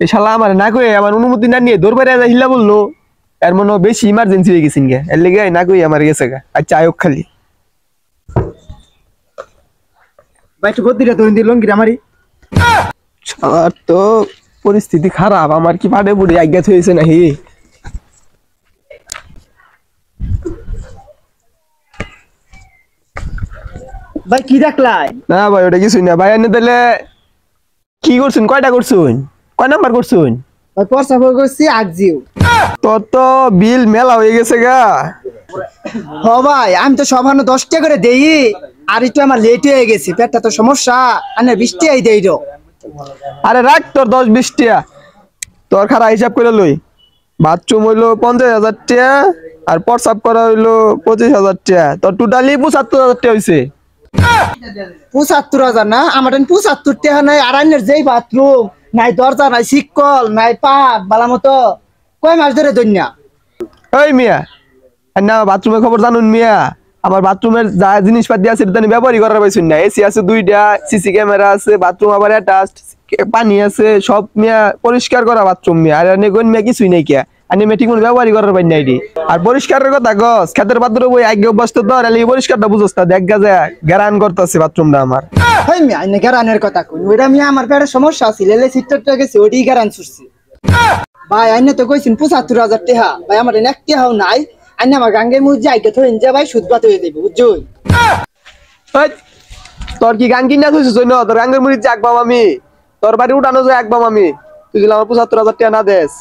এই শালা আমার না কই আমার অনুমতি না নিয়ে দৌড় বাইরে হিলা বললো এর মনে হয় বেশি ইমার্জেন্সি হয়ে গেছিন গে এর লেগে না কই আমার গেছে গা আচ্ছা আয়োগ খালি ভাই একটু গদ্দিটা ধরে দিল লঙ্গিটা আমারই শালার তো পরিস্থিতি খারাপ আমার কি পাড়ে পুড়ে আজ্ঞাত হয়েছে নাকি ভাই কি দেখলাই না ভাই ওটা কিছুই না ভাই এনে তাহলে কি করছুন কয়টা করছুন কয় নাম্বার করছুন ভাই পয়সা ভোগ করছি আগজিও তোর তো বিল মেলা হয়ে গেছে গা হ ভাই আমি তো সবানো 10 টাকা করে দেই আর একটু আমার লেট হয়ে গেছে পেটটা তো সমস্যা আনে 20 টাকাই দেই রো আরে রাখ তোর 10-20 টিয়া তোর খারা হিসাব করে লই বাথরুম হইলো 50,000 টাকা আর প্রসাব করা হইলো 25,000 টাকা তোর টোটালি 75,000 টাকা হইছে 75,000 না আমার 75 টাকা নাই আর আইনের যেই বাথরুম নাই দরজা নাই শিকল নাই পাক বালা মতো কয় মাস ধরে দন্যা ওই মিয়া আর না বাথরুমের খবর জানুন মিয়া আমার বাথরুমের যা জিনিসপাতি আছে এটা ব্যবহারই করার পাইছুন না এসি আছে 2টা সিসি ক্যামেরা আছে বাথরুম আবার অ্যাটাচড পানি আছে সব মিয়া পরিষ্কার করা বাথরুম মিয়া আর এনে কোন মিয়া কিছুই নাই কিয়া আনি মেটিং কোন ব্যবহারই করার পাই নাই আর পরিষ্কারের কথা গস খেতের বাথরুম ওই আগে অভ্যস্ত তো আর এই পরিষ্কারটা বুঝছ না দেখ গা গ্যারান করতেছে বাথরুমটা আমার হই মিয়া আইনে গারানের কথা কই ওইটা মিয়া আমার পেটে সমস্যা আছে লেলে সিটটা গেছে ওডি গারান ছুরছি ভাই আইনে তো কইছেন 75,000 টাকা ভাই আমার 1 টাকাও নাই আইনে আমার গাঙ্গের মুজ যাইকে থইন যে ভাই সুদবাত হয়ে দেব বুঝছই ওই তোর কি গান কিনা কইছিস না তোর গাঙ্গের মুড়ি জাগবাম আমি তোর বাড়ি উঠানো যায় একবাম আমি তুই যদি আমার 75,000 টাকা না দেস